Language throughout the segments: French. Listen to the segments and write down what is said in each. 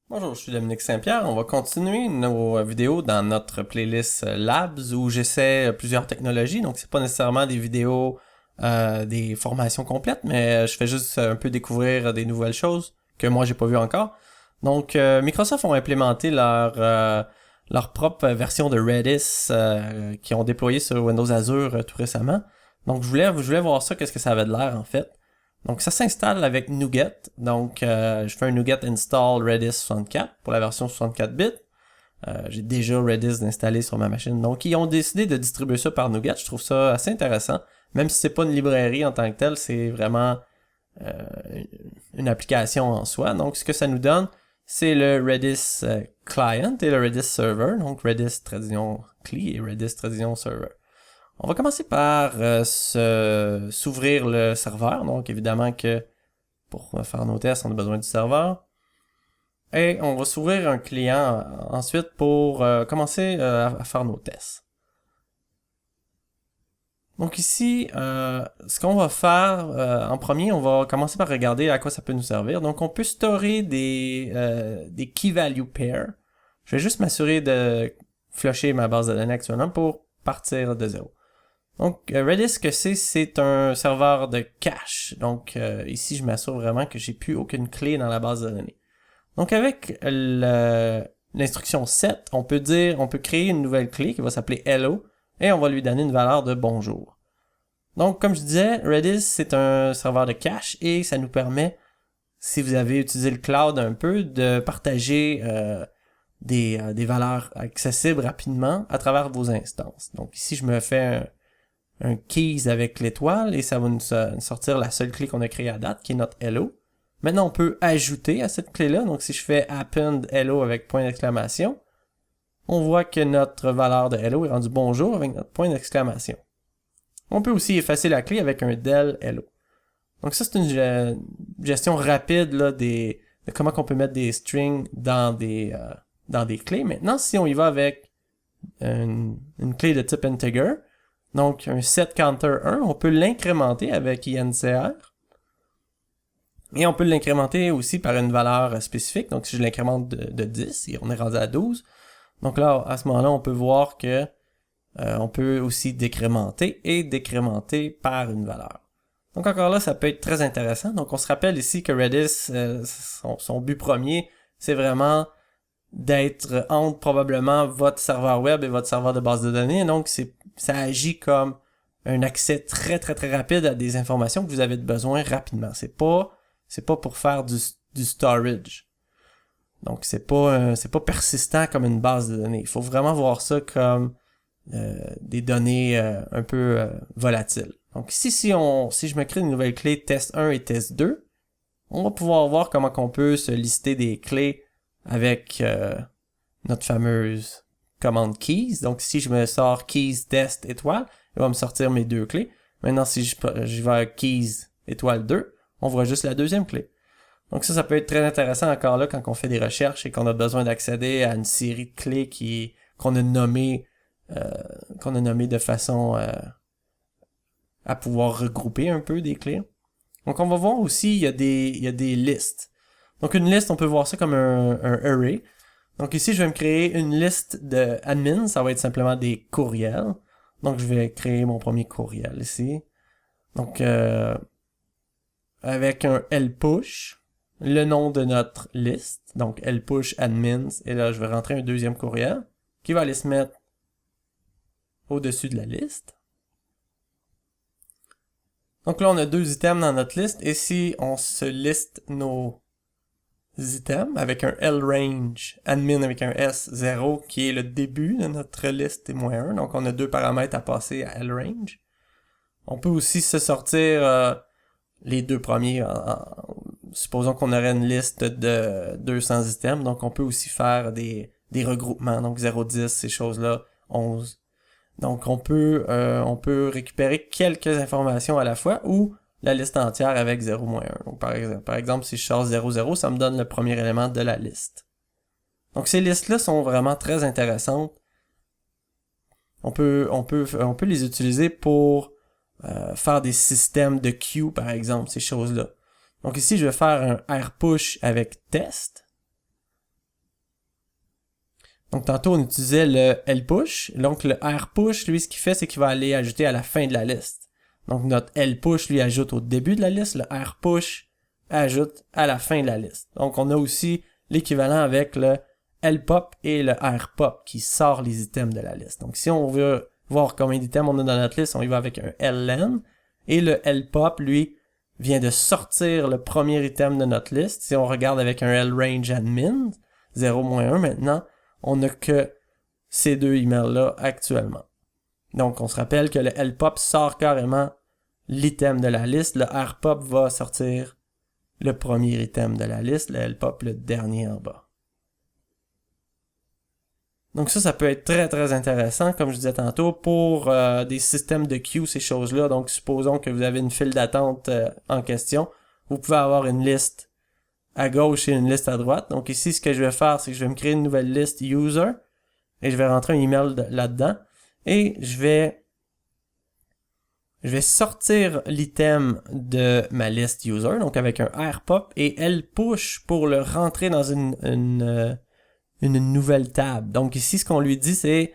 Bonjour, je suis Dominique Saint-Pierre. On va continuer nos vidéos dans notre playlist Labs où j'essaie plusieurs technologies. Donc, c'est pas nécessairement des vidéos, des formations complètes, mais je fais juste un peu découvrir des nouvelles choses que moi j'ai pas vues encore. Donc, Microsoft ont implémenté leur propre version de Redis qui ont déployé sur Windows Azure tout récemment. Donc, je voulais voir ça, qu'est-ce que ça avait de l'air en fait. Donc ça s'installe avec NuGet. Donc je fais un NuGet install Redis 64 pour la version 64 bits. J'ai déjà Redis installé sur ma machine. Donc ils ont décidé de distribuer ça par NuGet. Je trouve ça assez intéressant. Même si c'est pas une librairie en tant que telle, c'est vraiment euh, une application en soi. Donc ce que ça nous donne, c'est le Redis Client et le Redis Server. Donc Redis Tradition CLI et Redis Tradition Server. On va commencer par s'ouvrir le serveur. Donc évidemment que pour faire nos tests, on a besoin du serveur. Et on va s'ouvrir un client ensuite pour commencer à faire nos tests. Donc ici, ce qu'on va faire en premier, on va commencer par regarder à quoi ça peut nous servir. Donc on peut storer des key value pairs. Je vais juste m'assurer de flusher ma base de données actuellement pour partir de zéro. Donc, Redis, ce que c'est un serveur de cache. Donc, ici, je m'assure vraiment que j'ai plus aucune clé dans la base de données. Donc, avec l'instruction set, on peut créer une nouvelle clé qui va s'appeler hello et on va lui donner une valeur de bonjour. Donc, comme je disais, Redis, c'est un serveur de cache et ça nous permet, si vous avez utilisé le cloud un peu, de partager des valeurs accessibles rapidement à travers vos instances. Donc, ici, je me fais un keys avec l'étoile et ça va nous sortir la seule clé qu'on a créée à date qui est notre hello. Maintenant, on peut ajouter à cette clé-là. Donc, si je fais append hello avec point d'exclamation, on voit que notre valeur de hello est rendue bonjour avec notre point d'exclamation. On peut aussi effacer la clé avec un del hello. Donc ça, c'est une gestion rapide là, de comment on peut mettre des strings dans des clés. Maintenant, si on y va avec une clé de type integer, donc un setCounter1, on peut l'incrémenter avec INCR. Et on peut l'incrémenter aussi par une valeur spécifique. Donc si je l'incrémente de 10, et on est rendu à 12. Donc là, à ce moment-là, on peut voir que on peut aussi décrémenter et décrémenter par une valeur. Donc encore là, ça peut être très intéressant. Donc on se rappelle ici que Redis, son but premier, c'est vraiment d'être entre probablement votre serveur web et votre serveur de base de données. Donc ça agit comme un accès très très très rapide à des informations que vous avez besoin rapidement. C'est pas pour faire du storage. Donc c'est pas persistant comme une base de données. Il faut vraiment voir ça comme des données un peu volatiles. Donc ici, si je me crée une nouvelle clé test 1 et test 2, on va pouvoir voir comment on peut se lister des clés avec notre fameuse commande keys. Donc si je me sors keys test étoile, il va me sortir mes deux clés. Maintenant, si je vais à keys étoile 2, on voit juste la deuxième clé. Donc ça peut être très intéressant encore là quand on fait des recherches et qu'on a besoin d'accéder à une série de clés qu'on a nommées de façon à pouvoir regrouper un peu des clés. Donc on va voir aussi, il y a des listes. Donc une liste, on peut voir ça comme un array. Donc ici, je vais me créer une liste de admin, ça va être simplement des courriels. Donc je vais créer mon premier courriel ici. Donc avec un lpush, le nom de notre liste, donc lpush admins, et là je vais rentrer un deuxième courriel qui va aller se mettre au-dessus de la liste. Donc là, on a deux items dans notre liste, et si on se liste nos items avec un lrange admin avec un S0 qui est le début de notre liste et -1, donc on a deux paramètres à passer à lrange. On peut aussi se sortir les deux premiers, supposons qu'on aurait une liste de 200 items, donc on peut aussi faire des regroupements, donc 0, 10, ces choses-là, 11. Donc on peut récupérer quelques informations à la fois ou la liste entière avec 0-1. Donc par exemple, si je sors 0-0, ça me donne le premier élément de la liste. Donc ces listes-là sont vraiment très intéressantes. On peut les utiliser pour faire des systèmes de queue, par exemple, ces choses-là. Donc ici, je vais faire un rpush avec test. Donc tantôt on utilisait le lpush, donc le rpush, lui ce qu'il fait c'est qu'il va aller ajouter à la fin de la liste. Donc notre lpush lui ajoute au début de la liste, le rpush ajoute à la fin de la liste. Donc on a aussi l'équivalent avec le lpop et le rpop qui sort les items de la liste. Donc si on veut voir combien d'items on a dans notre liste, on y va avec un len, et le lpop lui vient de sortir le premier item de notre liste. Si on regarde avec un lrange admin 0-1 maintenant, on n'a que ces deux emails-là actuellement. Donc, on se rappelle que le lpop sort carrément l'item de la liste. Le rpop va sortir le premier item de la liste. Le lpop, le dernier en bas. Donc ça peut être très très intéressant, comme je disais tantôt, pour des systèmes de queue, ces choses-là. Donc, supposons que vous avez une file d'attente en question. Vous pouvez avoir une liste à gauche et une liste à droite. Donc ici, ce que je vais faire, c'est que je vais me créer une nouvelle liste user et je vais rentrer un email là-dedans et je vais sortir l'item de ma liste user, donc avec un rpop et lpush pour le rentrer dans une nouvelle table. Donc ici, ce qu'on lui dit, c'est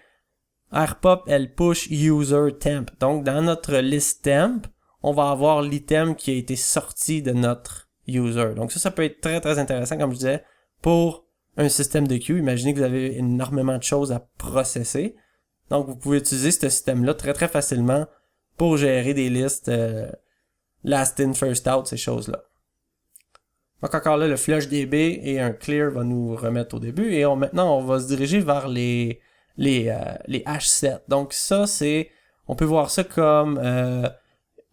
rpop lpush user temp. Donc dans notre liste temp, on va avoir l'item qui a été sorti de notre user. Donc ça peut être très très intéressant, comme je disais, pour un système de queue. Imaginez que vous avez énormément de choses à processer. Donc vous pouvez utiliser ce système-là très très facilement pour gérer des listes last in, first out, ces choses-là. Donc encore là, le flush DB et un clear va nous remettre au début. Et maintenant, on va se diriger vers les hash sets. Donc ça, on peut voir ça comme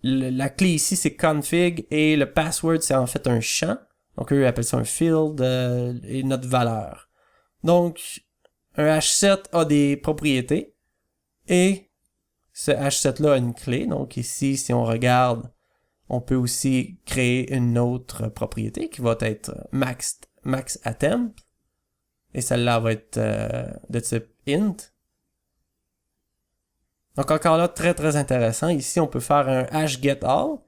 la clé ici, c'est config et le password, c'est en fait un champ. Donc, eux appellent ça un field et notre valeur. Donc, un hash set a des propriétés et ce hash set-là a une clé. Donc, ici, si on regarde, on peut aussi créer une autre propriété qui va être max attempt et celle-là va être de type int. Donc encore là, très très intéressant. Ici, on peut faire un hash get all.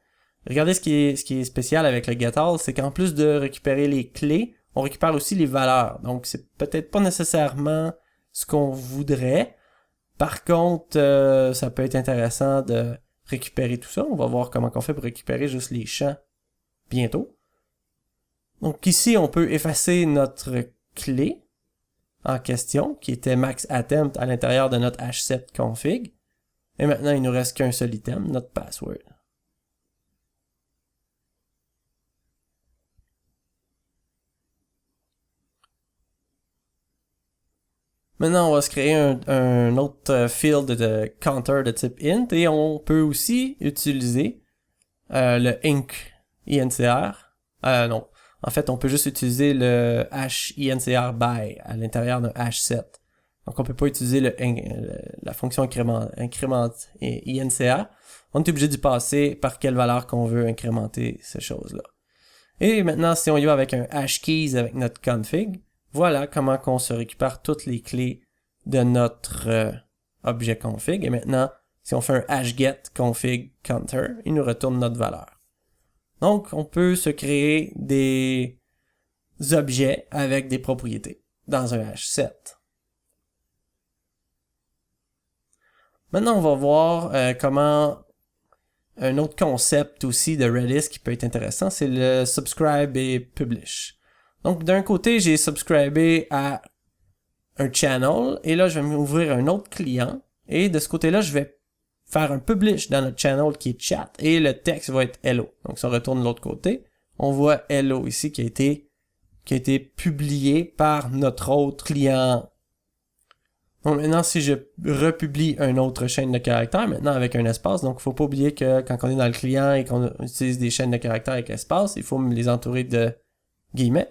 Regardez ce qui est spécial avec le get all, c'est qu'en plus de récupérer les clés, on récupère aussi les valeurs. Donc c'est peut-être pas nécessairement ce qu'on voudrait. Par contre, ça peut être intéressant de récupérer tout ça. On va voir comment on fait pour récupérer juste les champs bientôt. Donc ici, on peut effacer notre clé en question, qui était max attempt à l'intérieur de notre hash set config. Et maintenant, il nous reste qu'un seul item, notre password. Maintenant, on va se créer un autre field de counter de type int et on peut aussi utiliser le incr. Non, en fait, on peut juste utiliser le hash incr by à l'intérieur d'un hash set. Donc, on peut pas utiliser la fonction incrément incr. On est obligé d'y passer par quelle valeur qu'on veut incrémenter ces choses-là. Et maintenant, si on y va avec un hash keys avec notre config, voilà comment on se récupère toutes les clés de notre objet config. Et maintenant, si on fait un hash get config counter, il nous retourne notre valeur. Donc, on peut se créer des objets avec des propriétés dans un hash set. Maintenant, on va voir comment un autre concept aussi de Redis qui peut être intéressant, c'est le subscribe et publish. Donc, d'un côté, j'ai subscribé à un channel et là, je vais m'ouvrir un autre client et de ce côté-là, je vais faire un publish dans notre channel qui est chat et le texte va être hello. Donc, si on retourne de l'autre côté, on voit hello ici qui a été publié par notre autre client. Donc maintenant, si je republie une autre chaîne de caractères, maintenant avec un espace, donc il ne faut pas oublier que quand on est dans le client et qu'on utilise des chaînes de caractères avec espace, il faut les entourer de guillemets.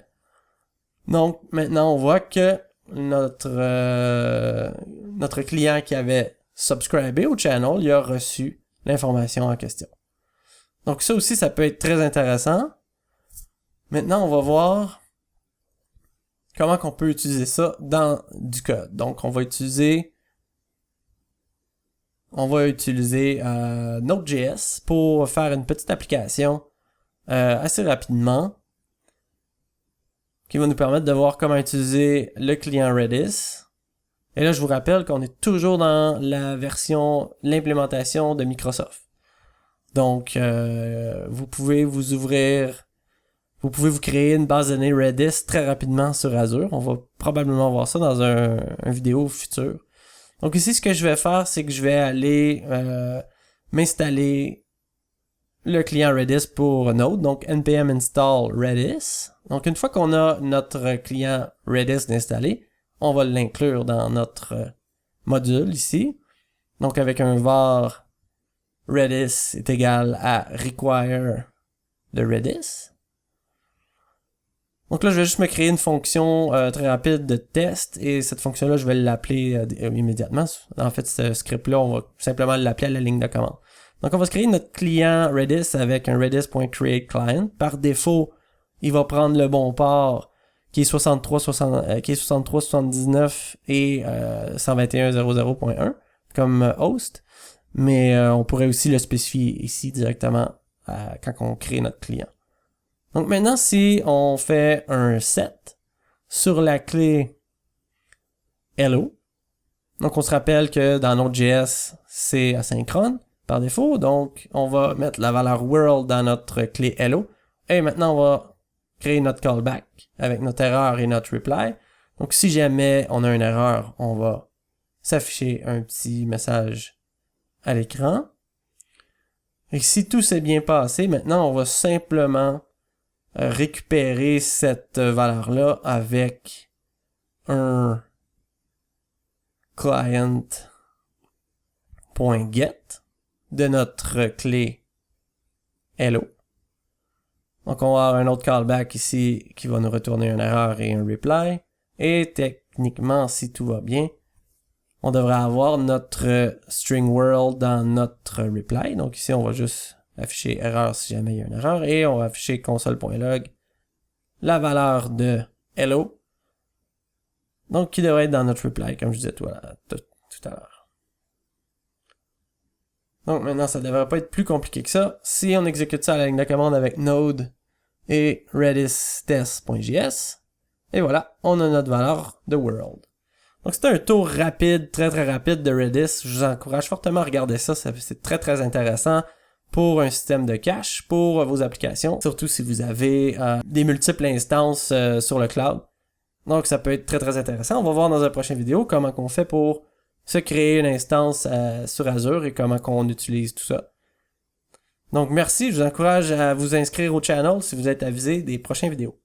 Donc maintenant, on voit que notre client qui avait subscribé au channel, il a reçu l'information en question. Donc ça aussi, ça peut être très intéressant. Maintenant, on va voir comment qu'on peut utiliser ça dans du code. Donc, on va utiliser Node.js pour faire une petite application assez rapidement qui va nous permettre de voir comment utiliser le client Redis Et là, je vous rappelle qu'on est toujours dans l'implémentation de Microsoft. Donc, vous pouvez vous créer une base de données Redis très rapidement sur Azure. On va probablement voir ça dans un vidéo futur. Donc ici, ce que je vais faire, c'est que je vais aller m'installer le client Redis pour Node, donc npm install Redis. Donc une fois qu'on a notre client Redis installé, on va l'inclure dans notre module ici. Donc avec un var Redis est égal à require de Redis. Donc là, je vais juste me créer une fonction très rapide de test et cette fonction-là, je vais l'appeler immédiatement. En fait, ce script-là, on va simplement l'appeler à la ligne de commande. Donc, on va se créer notre client Redis avec un redis.createClient. Par défaut, il va prendre le bon port qui est 6379 et 121.00.1 comme host. Mais on pourrait aussi le spécifier ici directement quand on crée notre client. Donc maintenant, si on fait un set sur la clé hello, donc on se rappelle que dans Node.js, c'est asynchrone par défaut, donc on va mettre la valeur world dans notre clé hello, et maintenant on va créer notre callback avec notre erreur et notre reply. Donc si jamais on a une erreur, on va s'afficher un petit message à l'écran. Et si tout s'est bien passé, maintenant on va simplement récupérer cette valeur-là avec un client.get de notre clé hello. Donc on va avoir un autre callback ici qui va nous retourner une erreur et un reply. Et techniquement, si tout va bien, on devrait avoir notre string world dans notre reply. Donc ici, on va juste afficher erreur si jamais il y a une erreur, et on va afficher console.log la valeur de hello, donc qui devrait être dans notre reply, comme je disais tout à l'heure. Donc maintenant, ça ne devrait pas être plus compliqué que ça. Si on exécute ça à la ligne de commande avec node et redis test.js, et voilà, on a notre valeur de world. Donc c'est un tour rapide, très rapide de Redis. Je vous encourage fortement à regarder ça, c'est très intéressant pour un système de cache, pour vos applications, surtout si vous avez des multiples instances sur le cloud. Donc ça peut être très intéressant. On va voir dans une prochaine vidéo comment on fait pour se créer une instance sur Azure et comment on utilise tout ça. Donc merci, je vous encourage à vous inscrire au channel si vous êtes avisé des prochaines vidéos.